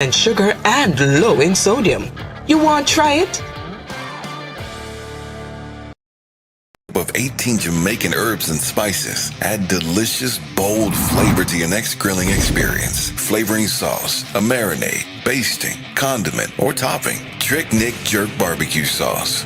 and sugar and low in sodium. You want to try it? Of 18 Jamaican herbs and spices, add delicious, bold flavor to your next grilling experience. Flavoring sauce, a marinade, basting, condiment, or topping. Trick Nick Jerk Barbecue Sauce.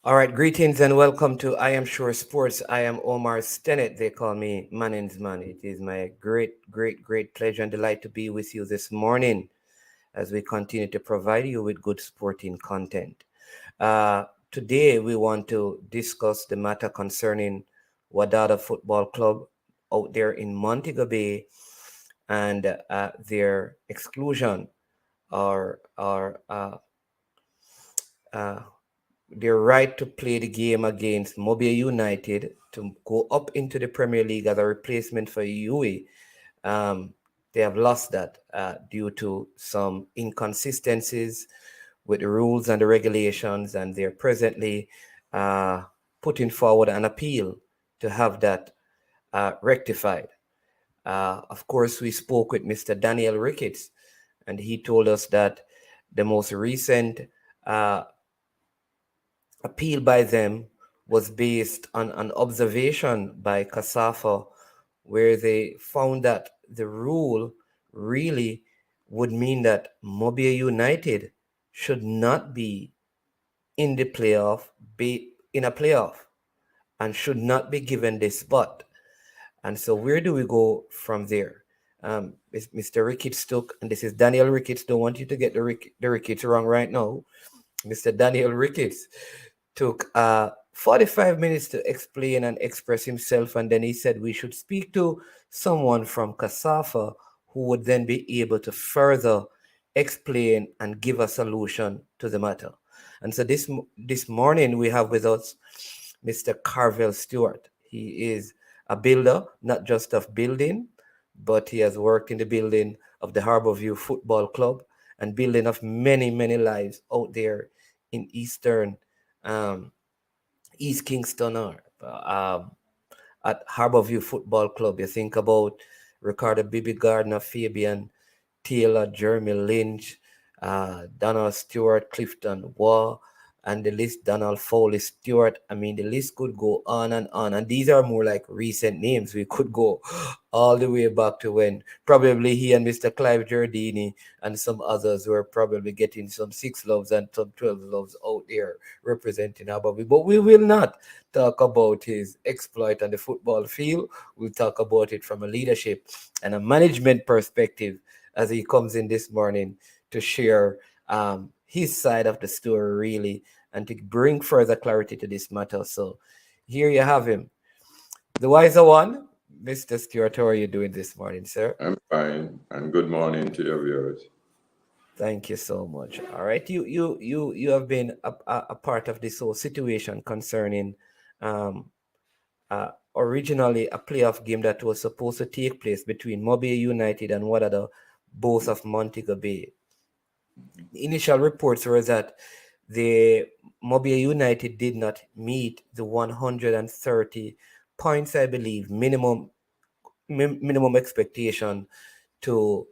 All right, greetings and welcome to I Am Sure Sports. I am Omar Stennett. They call me Manning's Man. It is my great pleasure and delight to be with you this morning as we continue to provide you with good sporting content. Today, we want to discuss the matter concerning Wadadah Football Club out there in Montego Bay and their exclusion or their right to play the game against Mobile United to go up into the Premier League as a replacement for UE. They have lost that due to some inconsistencies with the rules and the regulations, and they're presently putting forward an appeal to have that rectified. Of course, we spoke with Mr. Daniel Ricketts, and he told us that the most recent appeal by them was based on an observation by KSAFA, where they found that the rule really would mean that Mobile United should not be in the playoff, and should not be given this spot. And so where do we go from there? Mr. Ricketts took, and this is Daniel Ricketts, don't want you to get the Ricketts wrong right now. Mr. Daniel Ricketts took 45 minutes to explain and express himself, and then he said we should speak to someone from KSAFA who would then be able to further explain and give a solution to the matter. And so this morning we have with us Mr. Carvel Stewart. He is a builder, not just of building, but he has worked in the building of the Harborview Football Club and building of many lives out there in East Kingston or at Harborview Football Club. You think about Ricardo Bibi Gardner, Fabian Taylor, Jeremy Lynch, Donald Stewart, Clifton Waugh, and the list, Donald Foley Stewart. I mean, the list could go on and on. And these are more like recent names. We could go all the way back to when probably he and Mr. Clive Giardini and some others were probably getting some 6 loves and some 12 loves out there representing Harborview. But we will not talk about his exploit on the football field. We'll talk about it from a leadership and a management perspective as he comes in this morning to share his side of the story, really, and to bring further clarity to this matter. So here you have him, the wiser one, Mr. Stewart. How are you doing this morning, sir? I'm fine, and good morning to your viewers. Thank you so much. All right, you have been a part of this whole situation concerning originally a playoff game that was supposed to take place between Mobile United and Wadadah, both of Montego Bay. The initial reports were that the Mobile United did not meet the 130 points, I believe, minimum expectation to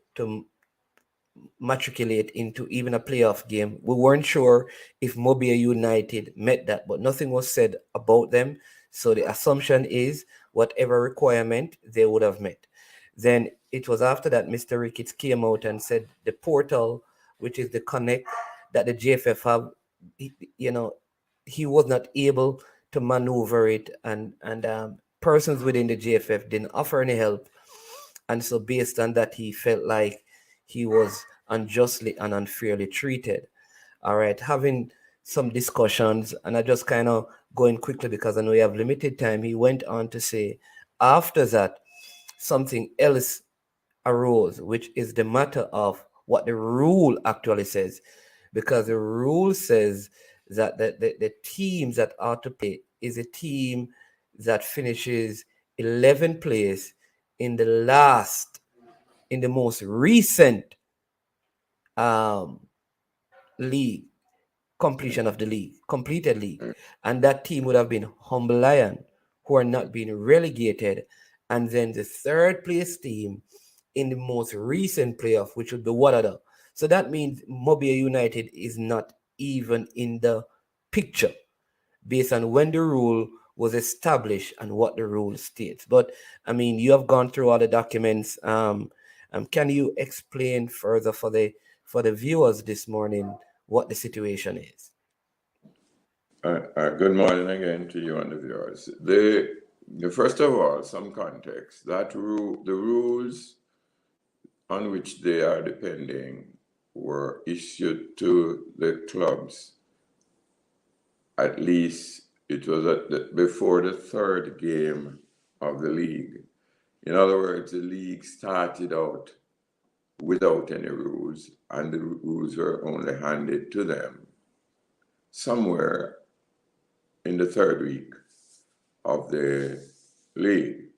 matriculate into even a playoff game. We weren't sure if Mobile United met that, but nothing was said about them. So the assumption is whatever requirement they would have met. Then it was after that Mr. Ricketts came out and said the portal, which is the connect that the JFF have, he was not able to maneuver it, and persons within the JFF didn't offer any help. And so based on that, he felt like he was unjustly and unfairly treated. All right, having some discussions, and I just kind of going quickly because I know we have limited time. He went on to say, after that, something else arose, which is the matter of what the rule actually says, because the rule says that the teams that are to play is a team that finishes 11th place in the most recent league completion of the league, completed league, and that team would have been Humble Lion, who are not being relegated, and then the third place team in the most recent playoff, which would be Wadadah. So that means Mobile United is not even in the picture based on when the rule was established and what the rule states. But I mean, you have gone through all the documents. Can you explain further for the viewers this morning what the situation is? Good morning again to you and the viewers. First of all, some context. The rules on which they are depending were issued to the clubs. At least it was before the third game of the league. In other words, the league started out without any rules, and the rules were only handed to them somewhere in the third week of the league.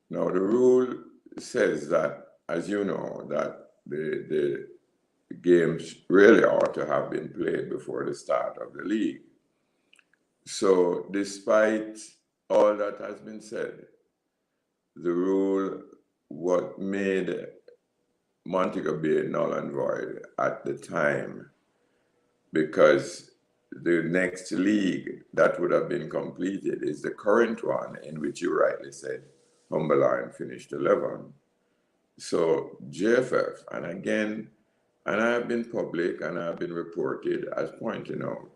Now, the rule says that, as you know, that the games really ought to have been played before the start of the league. So, despite all that has been said, the rule what made Montego Bay null and void at the time, because the next league that would have been completed is the current one, in which you rightly said Humber Lion finished 11. So JFF, and again, and I have been public and I have been reported as pointing out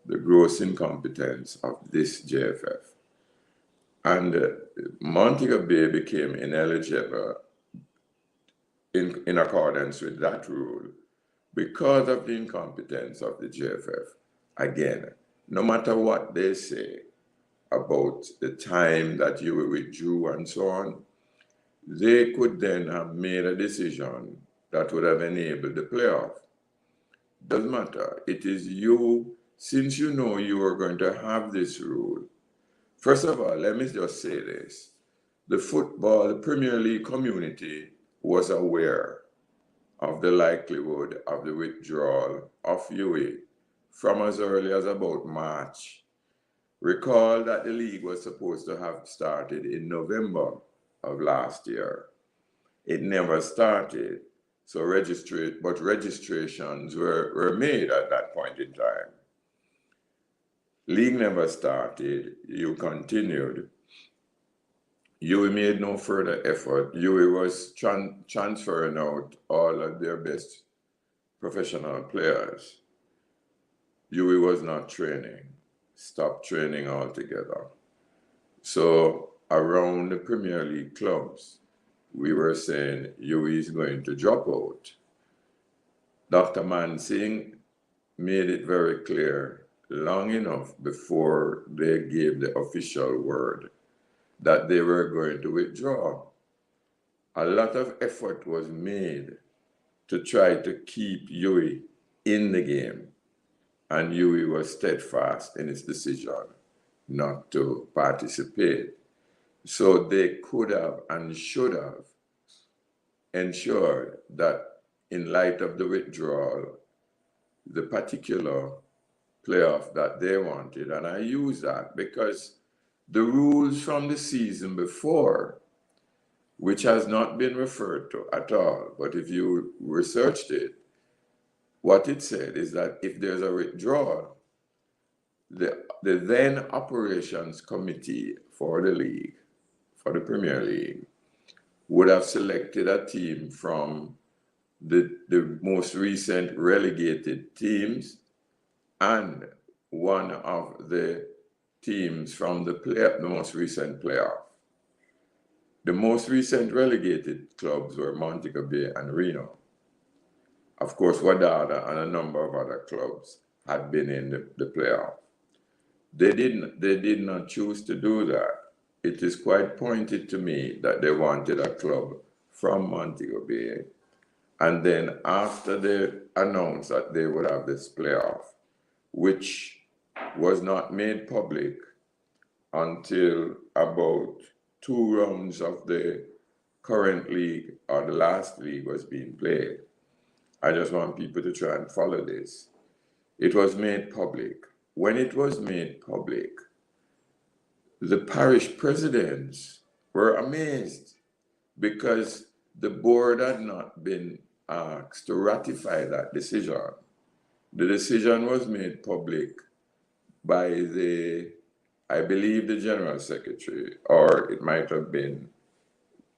the gross incompetence of this JFF. And Montego Bay became ineligible in accordance with that rule because of the incompetence of the JFF. Again, no matter what they say about the time that you withdrew and so on, they could then have made a decision that would have enabled the playoff. Doesn't matter. It is you, since you know you are going to have this rule. First of all, let me just say this. The Premier League community was aware of the likelihood of the withdrawal of UAE from as early as about March. Recall that the league was supposed to have started in November of last year. It never started, so registrations were made at that point in time. League never started, you continued. UAE made no further effort. UAE was transferring out all of their best professional players. UAE was not training, stopped training altogether. So around the Premier League clubs, we were saying UAE is going to drop out. Dr. Mansingh made it very clear long enough before they gave the official word that they were going to withdraw. A lot of effort was made to try to keep UAE in the game, and UAE was steadfast in its decision not to participate. So they could have and should have ensured that in light of the withdrawal, the particular playoff that they wanted, and I use that because the rules from the season before, which has not been referred to at all, but if you researched it, what it said is that if there's a withdrawal, the then operations committee for the league, for the Premier League, would have selected a team from the most recent relegated teams and one of the teams from the most recent playoff. The most recent relegated clubs were Montego Bay and Reno. Of course, Wadadah and a number of other clubs had been in the playoff. They did not choose to do that. It is quite pointed to me that they wanted a club from Montego Bay. And then after they announced that they would have this playoff, which was not made public until about 2 rounds of the current league or the last league was being played. I just want people to try and follow this. It was made public. When it was made public, the parish presidents were amazed because the board had not been asked to ratify that decision. The decision was made public by I believe the General Secretary, or it might have been,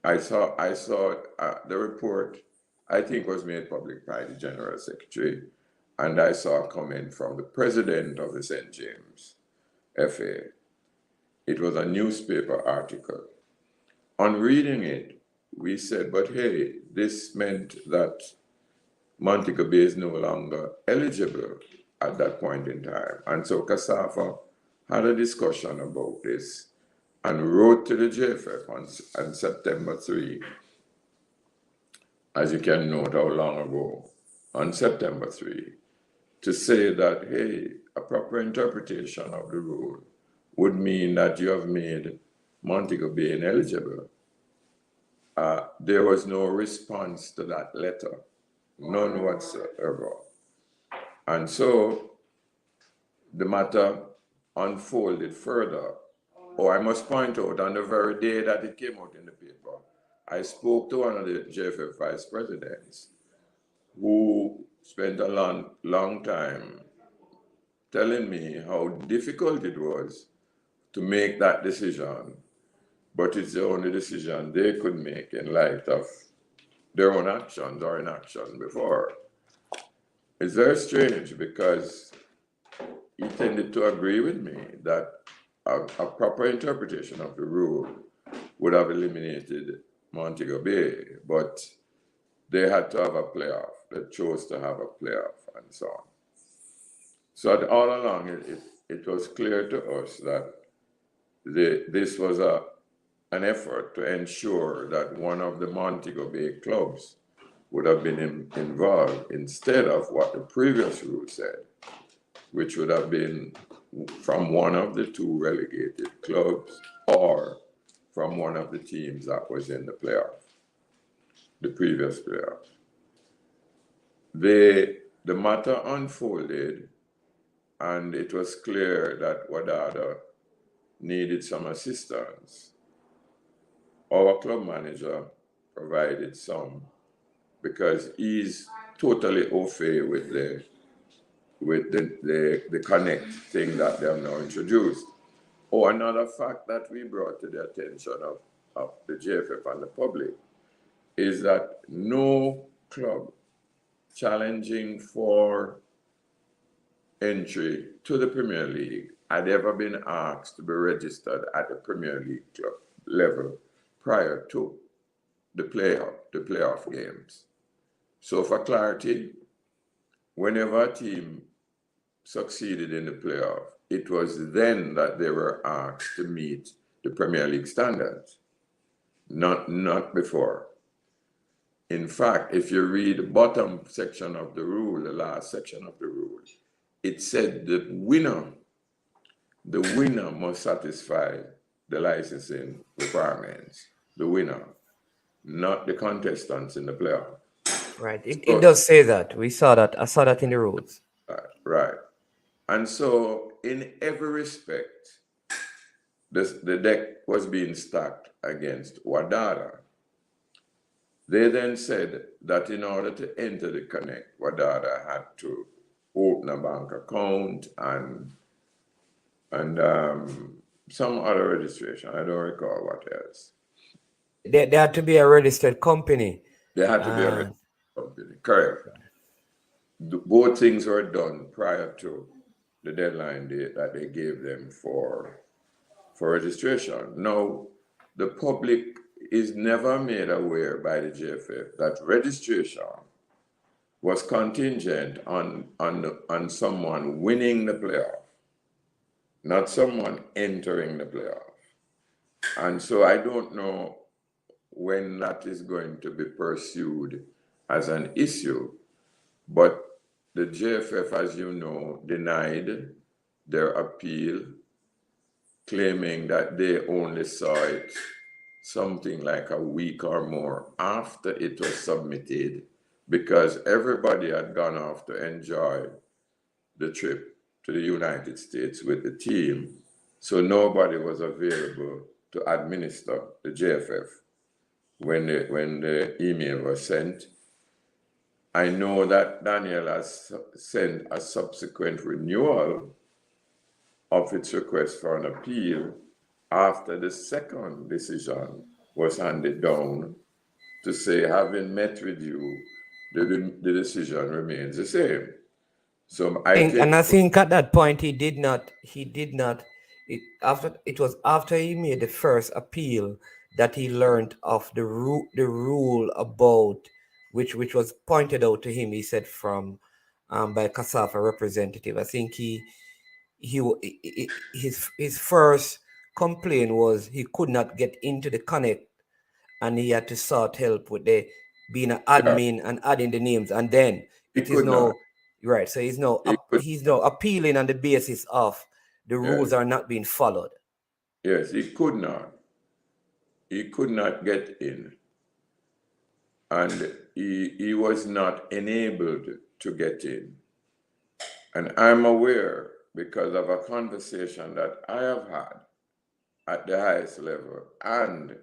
I saw the report, I think was made public by the General Secretary, and I saw a comment from the President of the St. James FA. It was a newspaper article. On reading it, we said, but hey, this meant that Montego Bay is no longer eligible at that point in time. And so KSAFA had a discussion about this and wrote to the JFF on September 3, as you can note how long ago, on September 3, to say that, hey, a proper interpretation of the rule would mean that you have made Montego Bay ineligible. There was no response to that letter, none whatsoever. And so the matter unfolded further. Oh, I must point out, on the very day that it came out in the paper, I spoke to one of the JFF vice presidents who spent a long time telling me how difficult it was to make that decision, but it's the only decision they could make in light of their own actions or inaction before. It's very strange because he tended to agree with me that a proper interpretation of the rule would have eliminated Montego Bay, but they had to have a playoff. They chose to have a playoff and so on. So all along, it was clear to us that this was an effort to ensure that one of the Montego Bay clubs would have been involved instead of what the previous rule said, which would have been from one of the two relegated clubs or from one of the teams that was in the playoff, the previous playoff. The matter unfolded, and it was clear that Wadadah needed some assistance. Our club manager provided some because he's totally au fait with the connect thing that they have now introduced. Oh, another fact that we brought to the attention of the JFF and the public is that no club challenging for entry to the Premier League had ever been asked to be registered at the Premier League club level prior to the playoff games. So for clarity, whenever a team succeeded in the playoff, it was then that they were asked to meet the Premier League standards, not before. In fact, if you read the bottom section of the rule, the last section of the rule, it said the winner must satisfy the licensing requirements, the winner, not the contestants in the playoff. Right. It does say that. I saw that in the rules. Right. And so in every respect, the deck was being stacked against Wadadah. They then said that in order to enter the Connect, Wadadah had to open a bank account and some other registration. I don't recall what else. They had to be a registered company. They had to be a registered company, correct. Both things were done prior to the deadline date that they gave them for registration. Now, the public is never made aware by the JFF that registration was contingent on someone winning the playoff, not someone entering the playoff. And so I don't know when that is going to be pursued as an issue, but the JFF, as you know, denied their appeal, claiming that they only saw it something like a week or more after it was submitted, because everybody had gone off to enjoy the trip to the United States with the team, so nobody was available to administer the JFF when the email was sent. I know that Daniel has sent a subsequent renewal of its request for an appeal after the second decision was handed down to say, having met with you, the decision remains the same. So I think at that point he did not, it was after he made the first appeal that he learned of the rule about which was pointed out to him, he said, from by KSAFA representative. I think his first complaint was he could not get into the connect, and he had to sought help with the being an admin and adding the names, and then it is now right. So he's now appealing on the basis of the rules are not being followed. Yes, he could not. He could not get in, and he was not enabled to get in. And I'm aware, because of a conversation that I have had at the highest level and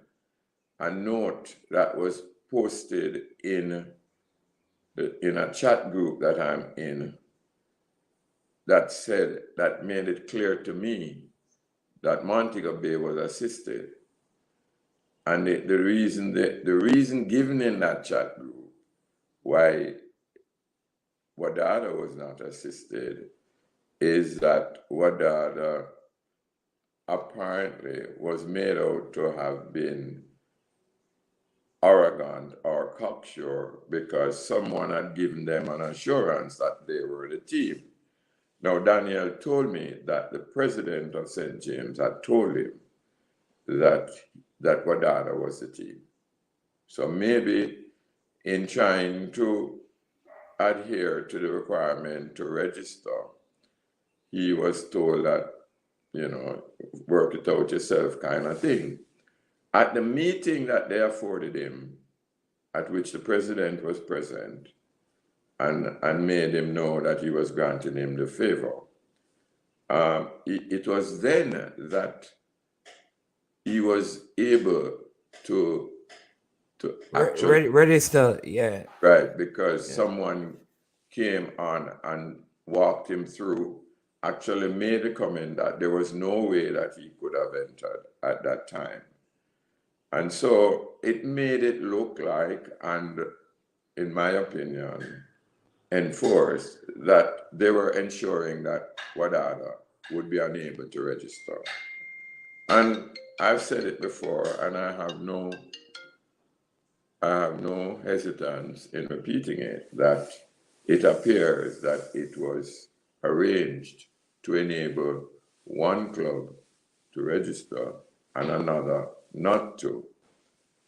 a note that was posted in a chat group that I'm in that made it clear to me that Montego Bay was assisted. And the reason given in that chat group why Wadadah was not assisted is that Wadadah apparently was made out to have been arrogant or cocksure because someone had given them an assurance that they were the team. Now, Daniel told me that the president of St. James had told him that Wadadah was the team. So maybe in trying to adhere to the requirement to register, he was told that, work it out yourself kind of thing. At the meeting that they afforded him, at which the president was present, and made him know that he was granting him the favor, it was then that he was able to actually register, right, because someone came on and walked him through, actually made the comment that there was no way that he could have entered at that time. And so it made it look like, and in my opinion, enforced, that they were ensuring that Wadadah would be unable to register. And I've said it before, and I have no hesitance in repeating it, that it appears that it was arranged to enable one club to register and another not to,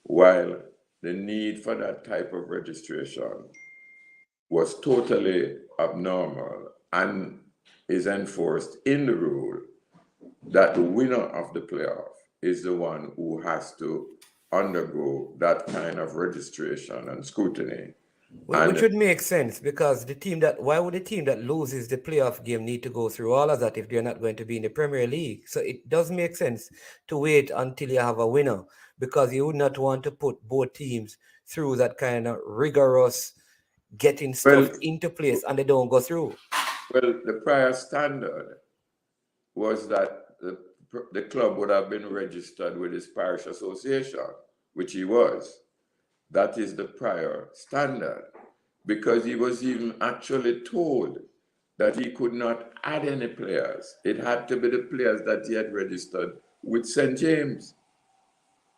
while the need for that type of registration was totally abnormal and is enforced in the rule that the winner of the playoff is the one who has to undergo that kind of registration and scrutiny. Which would make sense, because why would the team that loses the playoff game need to go through all of that if they're not going to be in the Premier League? So it does make sense to wait until you have a winner, because you would not want to put both teams through that kind of rigorous getting stuff into place and they don't go through. Well, the prior standard was that the club would have been registered with his parish association, which he was. That is the prior standard, because he was even actually told that he could not add any players. It had to be the players that he had registered with St. James.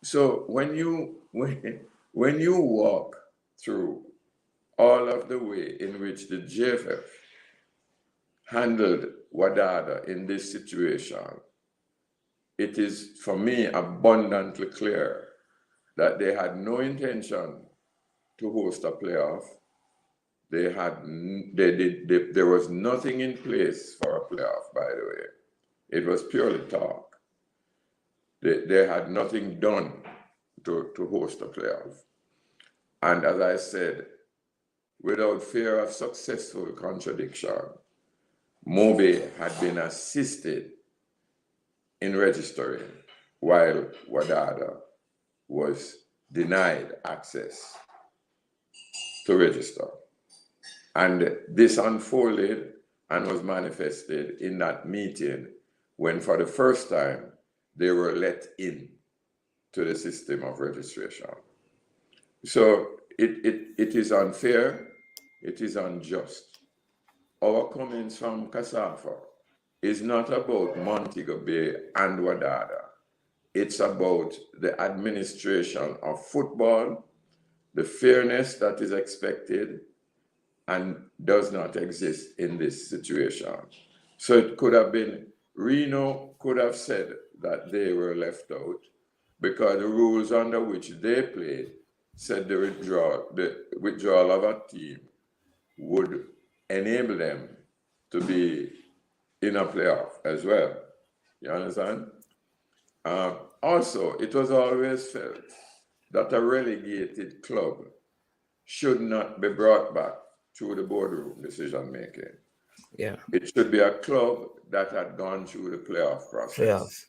So when you walk through all of the way in which the JFF handled Wadadah in this situation, it is, for me, abundantly clear that they had no intention to host a playoff. There was nothing in place for a playoff, by the way. It was purely talk. They had nothing done to host a playoff. And as I said, without fear of successful contradiction, Mobe had been assisted in registering. while Wadadah was denied access to register. And this unfolded and was manifested in that meeting when for the first time they were let in to the system of registration. So it is unfair, it is unjust. Our comments from KSAFA is not about Montego Bay and Wadadah. It's about the administration of football, the fairness that is expected and does not exist in this situation. So it could have been, Reno could have said that they were left out because the rules under which they played said the withdrawal of a team would enable them to be in a playoff as well. You understand? Also, it was always felt that a relegated club should not be brought back through the boardroom decision making. Yeah. It should be a club that had gone through the playoff process. Playoffs.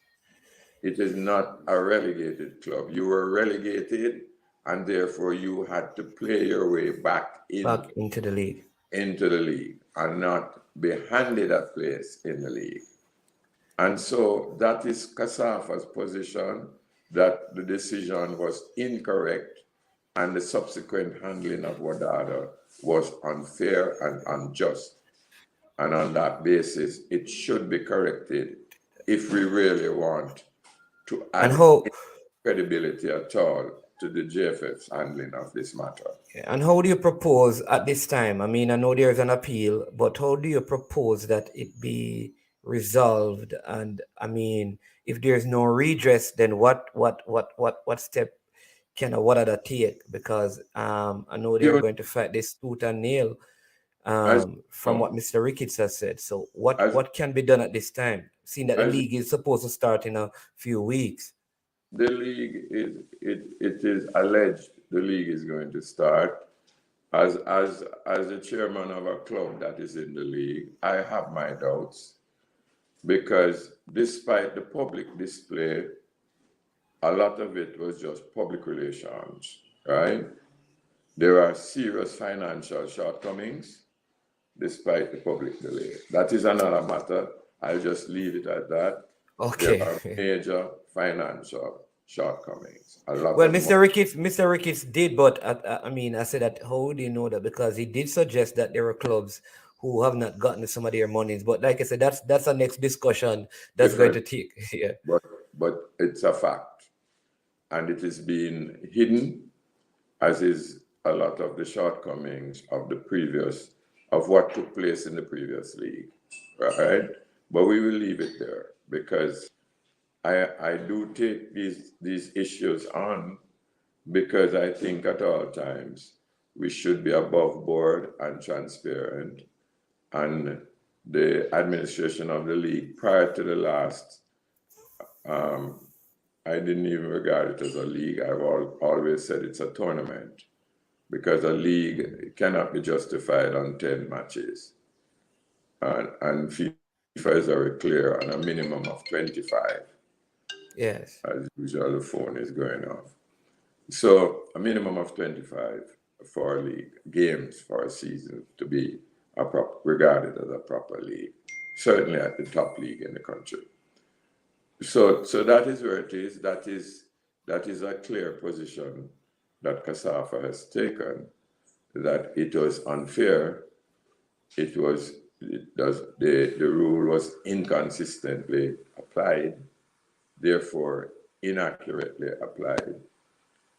It is not a relegated club. You were relegated, and therefore you had to play your way back into the league. Into the league, and not be handed a place in the league. And so that is KSAFA's position, that the decision was incorrect and the subsequent handling of Wadadah was unfair and unjust. And on that basis, it should be corrected if we really want to add credibility at all to the JFF's handling of this matter. And how do you propose at this time? I mean, I know there's an appeal, but how do you propose that it be resolved? And I mean, if there's no redress, then what step can Wadadah take? Because I know they're going to fight this tooth and nail from what Mr. Ricketts has said. So what can be done at this time, seeing that the league is supposed to start in a few weeks? The league it is alleged the league is going to start. As the chairman of a club that is in the league, I have my doubts, because despite the public display, a lot of it was just public relations, right? There are serious financial shortcomings despite the public delay. That is another matter. I'll just leave it at that. Okay. There are major financial shortcomings. Well, Mr. Ricketts did, but I mean, I said that, how do you know that? Because he did suggest that there are clubs who have not gotten some of their monies. But like I said, that's a next discussion that's going to take. Yeah. But it's a fact. And it is being hidden, as is a lot of the shortcomings of what took place in the previous league, right? But we will leave it there, because I do take these issues on, because I think at all times we should be above board and transparent. And the administration of the league prior to the last, I didn't even regard it as a league. I've always said it's a tournament, because a league cannot be justified on 10 matches. And FIFA is very clear on a minimum of 25. Yes. As usual, the phone is going off. So a minimum of 25 for a league, games for a season to be regarded as a proper league, certainly at the top league in the country. So that is where it is. That is a clear position that KSAFA has taken, that it was unfair. The rule was inconsistently applied, therefore inaccurately applied,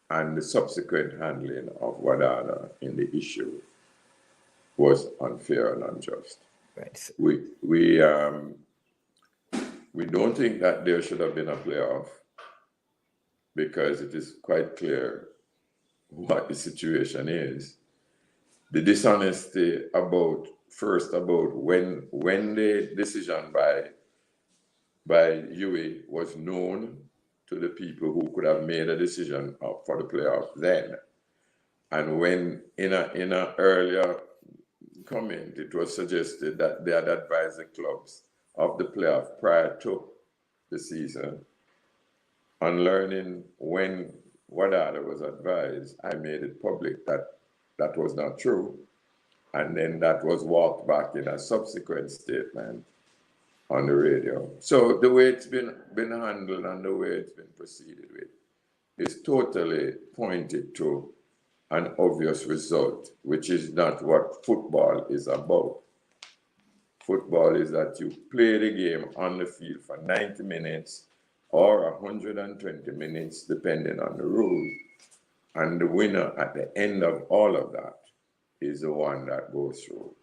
and the subsequent handling of Wadadah in the issue was unfair and unjust. Right. We don't think that there should have been a playoff, because it is quite clear what the situation is. The dishonesty about when the decision by UE was known to the people who could have made a decision for the playoff then, and when in an earlier comment it was suggested that they had advised the clubs of the playoff prior to the season, On learning when Wadadah was advised, I made it public that that was not true. And then that was walked back in a subsequent statement on the radio. So the way it's been handled and the way it's been proceeded with is totally pointed to an obvious result, which is not what football is about. Football is that you play the game on the field for 90 minutes or 120 minutes, depending on the rule. And the winner at the end of all of that is the one that goes through,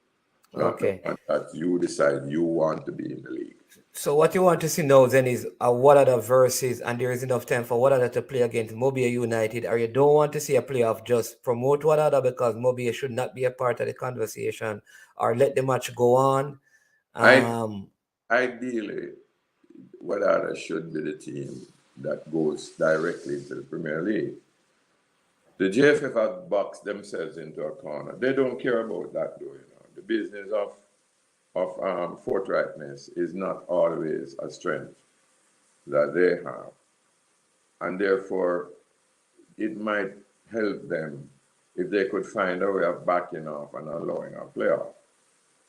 not the one that you decide you want to be in the league. So what you want to see now then is a Wadadah versus, and there is enough time for Wadadah to play against Mobile United, or you don't want to see a playoff just promote Wadadah because Mobile should not be a part of the conversation, or let the match go on. Ideally, Wadadah should be the team that goes directly into the Premier League. The JFF have boxed themselves into a corner. They don't care about that, though. The business of forthrightness is not always a strength that they have. And therefore, it might help them if they could find a way of backing off and allowing a playoff.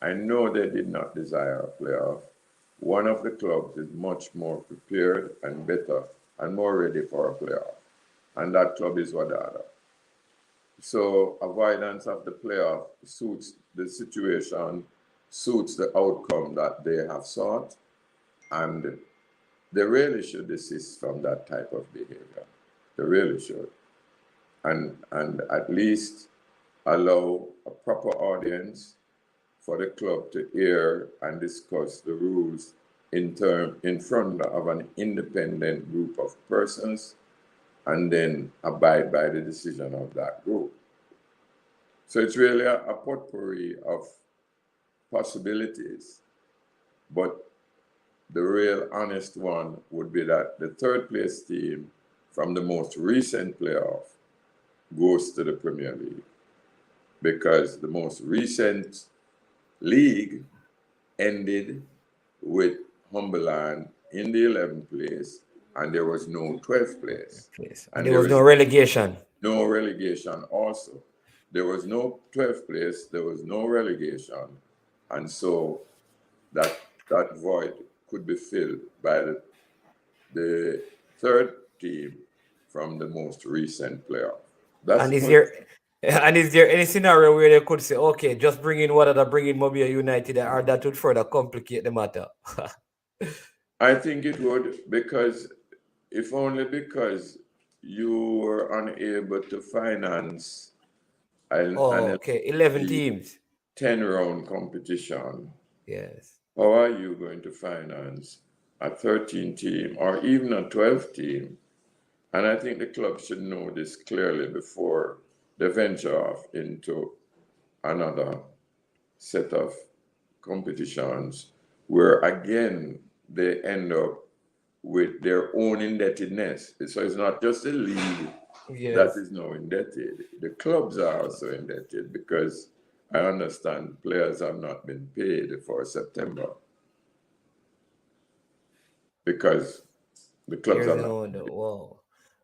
I know they did not desire a playoff. One of the clubs is much more prepared and better and more ready for a playoff. And that club is Wadadah. So avoidance of the playoff suits the situation, suits the outcome that they have sought, and they really should desist from that type of behavior. They really should. And at least allow a proper audience for the club to hear and discuss the rules in front of an independent group of persons, and then abide by the decision of that group. So it's really a potpourri of possibilities, but the real honest one would be that the third place team from the most recent playoff goes to the Premier League, because the most recent league ended with Humberland in the 11th place, and there was no 12th place. And there was no relegation. No relegation also. There was no 12th place, there was no relegation. And so that void could be filled by the third team from the most recent playoff. And is there any scenario where they could say, okay, just bring in Wadadah, bring in Mobile United, or that would further complicate the matter? I think it would, because if only because you were unable to finance an 11 teams, 10-round competition. Yes. How are you going to finance a 13 team or even a 12 team? And I think the club should know this clearly before they venture off into another set of competitions where, again, they end up with their own indebtedness. So it's not just the league that is now indebted. The clubs are also indebted, because I understand players have not been paid for September because the clubs are not.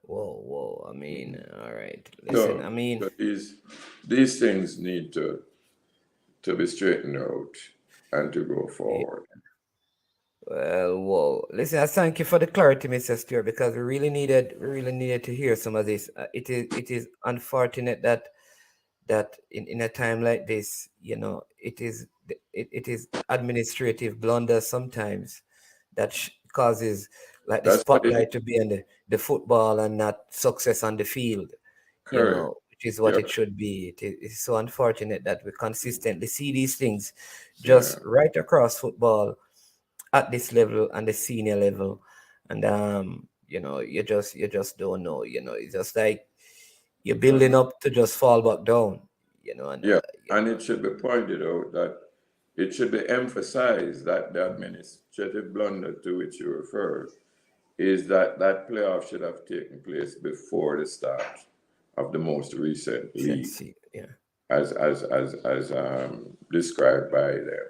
Whoa. I mean, all right. Listen, so these things need to be straightened out and to go forward. Well, listen, I thank you for the clarity, Mr. Stewart, because we really needed to hear some of this. It is unfortunate that in a time like this, it is administrative blunder sometimes that causes like the spotlight to be on the football and not success on the field. Correct. Which is what it should be. It's so unfortunate that we consistently see these things just right across football at this level and the senior level, and you just don't know. It's just like you're building up to just fall back down. And it should be pointed out that it should be emphasized that the administrative blunder to which you refer is that playoff should have taken place before the start of the most recent league, as described by them.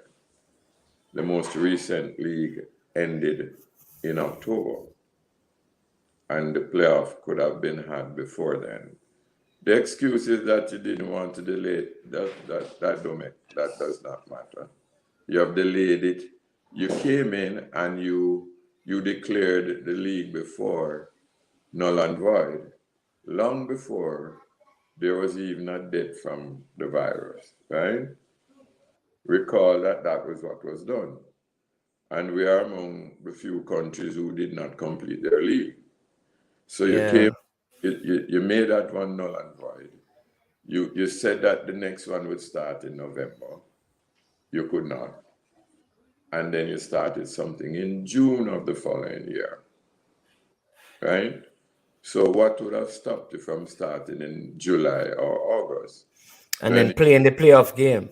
The most recent league ended in October, and the playoff could have been had before then. The excuse is that you didn't want to delay it. That does not matter. You have delayed it. You came in and you declared the league before null and void, long before there was even a death from the virus, right? Recall that was what was done. And we are among the few countries who did not complete their league. So you made that one null and void. You said that the next one would start in November. You could not. And then you started something in June of the following year, right? So what would have stopped you from starting in July or August? And then playing the playoff game.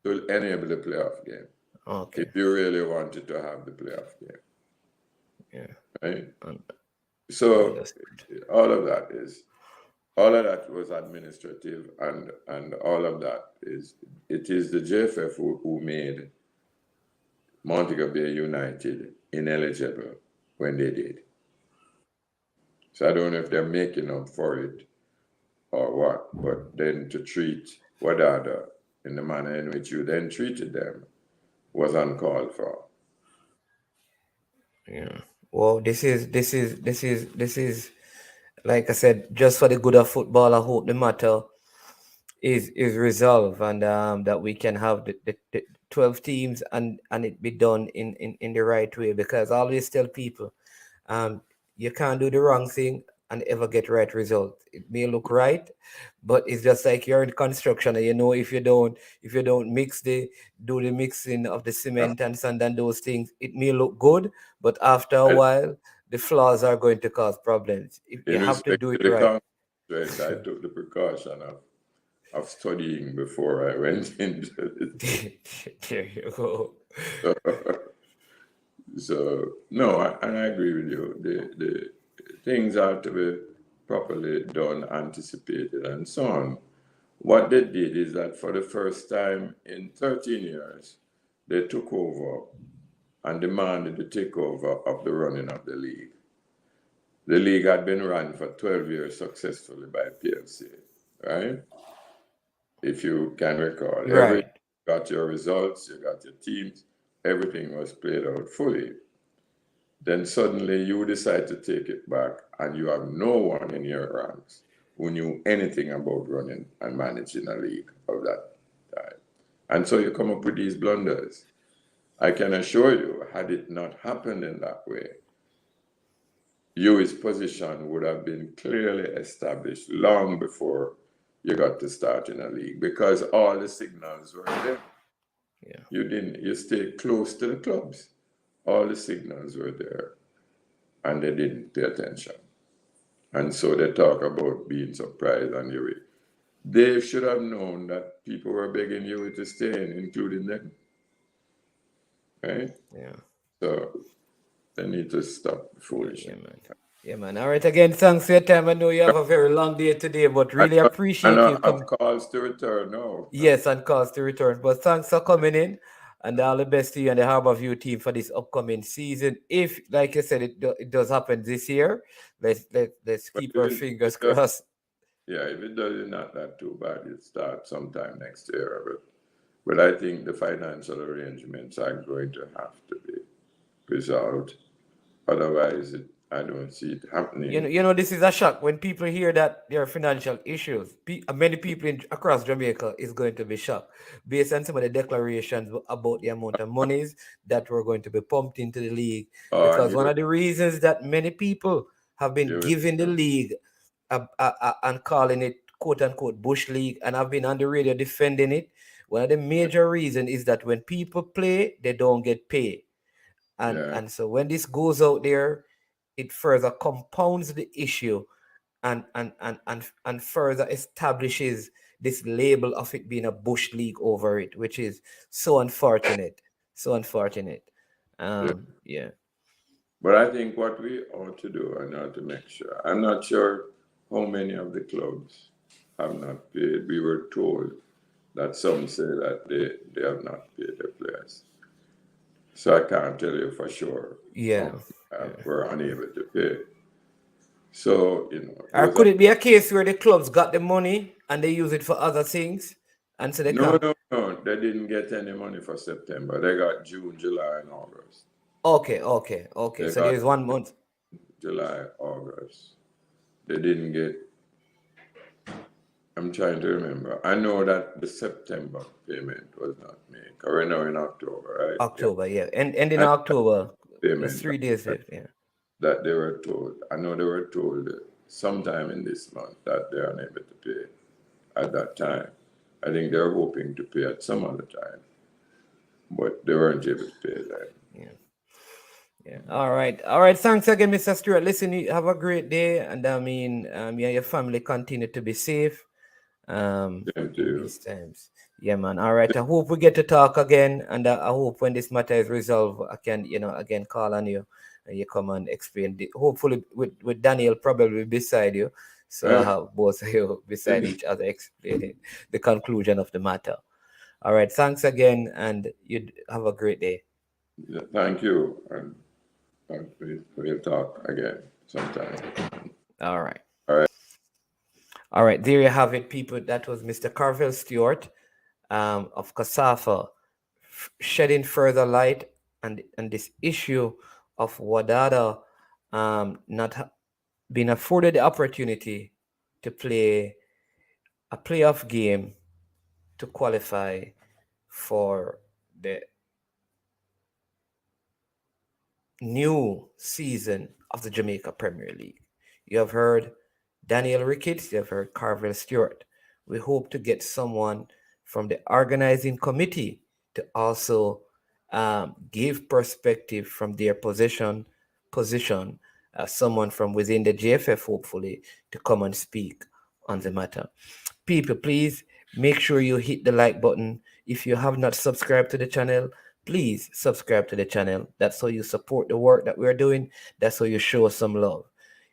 To enable the playoff game. Okay. If you really wanted to have the playoff game. Yeah. Right? So all of that was administrative, and all of that is the JFF who made Montego Bay United ineligible when they did. So I don't know if they're making up for it or what, but then to treat Wadadah in the manner in which you then treated them was uncalled for. Yeah. Well, this is like I said, just for the good of football. I hope the matter is resolved, and that we can have the 12 teams and it be done in the right way, because I always tell people, you can't do the wrong thing and ever get right result. It may look right, but it's just like you're in construction, and if you don't do the mixing of the cement and sand and those things, it may look good, but after a while the flaws are going to cause problems. You have to do it right. I took the precaution of studying before I went into it. There you go. So no, I agree with you. The things are to be properly done, anticipated, and so on. What they did is that for the first time in 13 years, they took over and demanded the takeover of the running of the league. The league had been run for 12 years successfully by PLC, right? If you can recall. Right. You got your results, you got your teams, everything was played out fully. Then suddenly you decide to take it back, and you have no one in your ranks who knew anything about running and managing a league of that time. And so you come up with these blunders. I can assure you, had it not happened in that way, UI's position would have been clearly established long before you got to start in a league, because all the signals were there. Yeah. You stayed close to the clubs. All the signals were there, and they didn't pay attention. And so they talk about being surprised on UI. They should have known that people were begging UI to stay in, including them. Right? Yeah. So they need to stop foolishness. Yeah, man. All right. Again, thanks for your time. I know you have a very long day today, but really appreciate you coming. Calls to return now. Yes, and calls to return. But thanks for coming in, and all the best to you and the Harbour View team for this upcoming season. If, like I said, it does happen this year, let's keep our fingers crossed. Yeah, if it does, it's not that too bad. It starts sometime next year. But I think the financial arrangements are going to have to be resolved. Otherwise, I don't see it happening. This is a shock when people hear that there are financial issues. Many people across Jamaica is going to be shocked based on some of the declarations about the amount of monies that were going to be pumped into the league. Because one of the reasons that many people have been giving the league and calling it quote unquote bush league, and I've been on the radio defending it. One of the major reasons is that when people play, they don't get paid. And so when this goes out there, it further compounds the issue and further establishes this label of it being a bush league over it, which is so unfortunate. Yeah. But I think what we ought to do, and ought to make sure, I'm not sure how many of the clubs have not paid. We were told that some say that they have not paid their players. So I can't tell you for sure. Yeah. We're unable to pay. So, Or could it be a case where the clubs got the money and they use it for other things? And so they no, can't. no, they didn't get any money for September. They got June, July, and August. Okay. They So got there's 1 month. July, August. They didn't get. I'm trying to remember. I know that the September payment was not made. We're now in October, right? October, yeah. Ending October. There's Payment 3 days left, yeah. that they were told. I know they were told sometime in this month that they are unable to pay at that time. I think they're hoping to pay at some other time, but they weren't able to pay then. Yeah. All right. Thanks again, Mr. Stewart. Listen, you have a great day, and I mean, your family continue to be safe. Same to you. These times. Yeah, man. All right. I hope we get to talk again, and I hope when this matter is resolved, I can, again call on you, and you come and explain. Hopefully, with Daniel probably beside you, so I have both of you beside each other explaining the conclusion of the matter. All right. Thanks again, and you have a great day. Yeah, thank you, and we'll talk again sometime. All right. All right. All right, there you have it, people. That was Mr. Carvel Stewart of KSAFA shedding further light on this issue of Wadadah not being afforded the opportunity to play a playoff game to qualify for the new season of the Jamaica Premier League. You have heard Daniel Ricketts, you have heard Carvel Stewart. We hope to get someone from the organizing committee to also give perspective from their position, someone from within the JFF, hopefully, to come and speak on the matter. People, please make sure you hit the like button. If you have not subscribed to the channel, please subscribe to the channel. That's how you support the work that we're doing. That's how you show us some love.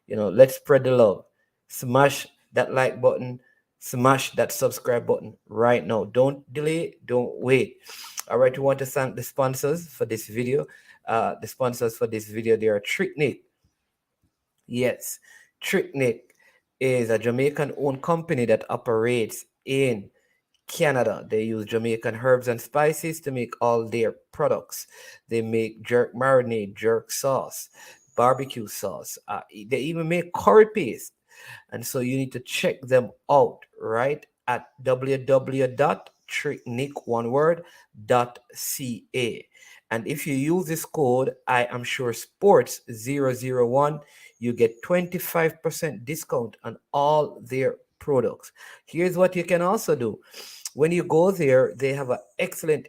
Let's spread the love. Smash that like button, smash that subscribe button right now. Don't delay, don't wait. All right, we want to thank the sponsors for this video. The sponsors for this video, they are Tricknick. Yes, Tricknick is a Jamaican-owned company that operates in Canada. They use Jamaican herbs and spices to make all their products. They make jerk marinade, jerk sauce, barbecue sauce. They even make curry paste. And so you need to check them out, right, at www.tricknick.ca. And if you use this code, I am sure sports 001, you get 25% discount on all their products. Here's what you can also do. When you go there, they have an excellent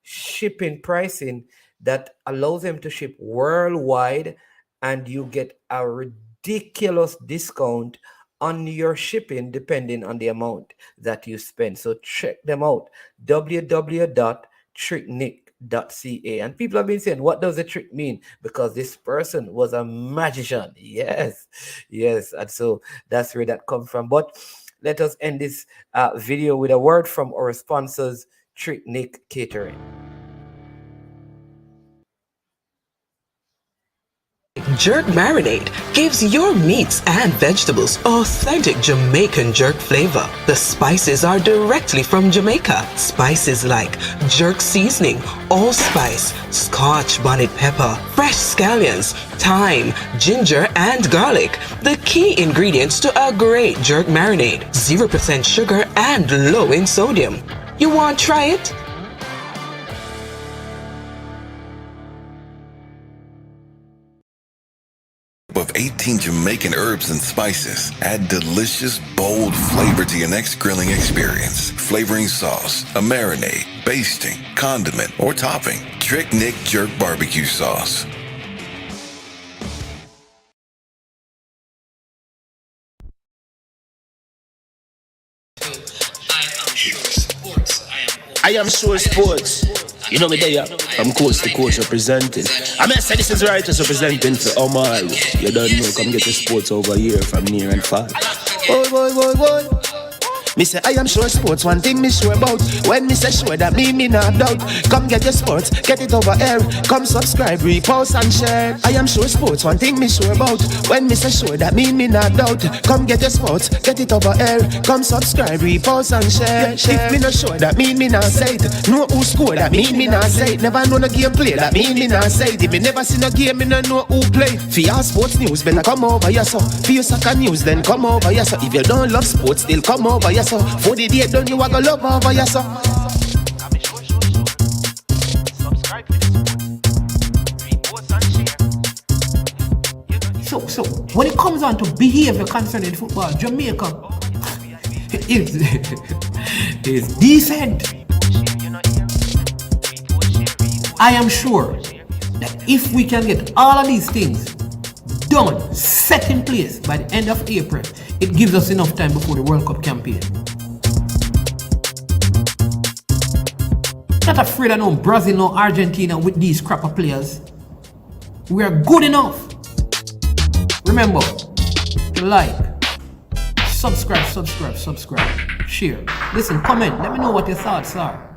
shipping pricing that allows them to ship worldwide, and you get a ridiculous discount on your shipping depending on the amount that you spend. So check them out, www.tricknick.ca. And people have been saying, what does the trick mean? Because this person was a magician. Yes. And so that's where that comes from. But let us end this video with a word from our sponsors, Tricknick Catering. Jerk marinade gives your meats and vegetables authentic Jamaican jerk flavor. The spices are directly from Jamaica. Spices like jerk seasoning, allspice, Scotch bonnet pepper, fresh scallions, thyme, ginger, and garlic. The key ingredients to a great jerk marinade. 0% sugar and low in sodium. You want to try it? Of 18 Jamaican herbs and spices, add delicious, bold flavor to your next grilling experience. Flavoring sauce, a marinade, basting, condiment, or topping. Tricknick Jerk Barbecue Sauce. I am sure sports. You know me there. I'm coast to coast representing. I mean, say this is righteous representing for Omar. You don't know, come get the sports over here from near and far. Boy. Me say I am sure sports, one thing me sure about. When me say sure, that me not doubt. Come get your sports, get it over here. Come subscribe, repost and share. I am sure sports, one thing me sure about. When me say sure, that me not doubt. Come get your sports, get it over here. Come subscribe, repost and share. If me not sure, that me not say it. Know who score, that me not say it. Never know no game play, that me not say it. If me never seen a game, me not know who play. For your sports news, better come over here so. For your soccer news, then come over here so. If you don't love sports, still come over here so. For the date, don't you want to love over here so. So when it comes on to behavior concerning football, Jamaica is decent. I am sure that if we can get all of these things done, set in place by the end of April, it gives us enough time before the World Cup campaign. Not afraid of no Brazil, no Argentina with these crapper players. We are good enough. Remember to like, subscribe, share. Listen, comment, let me know what your thoughts are.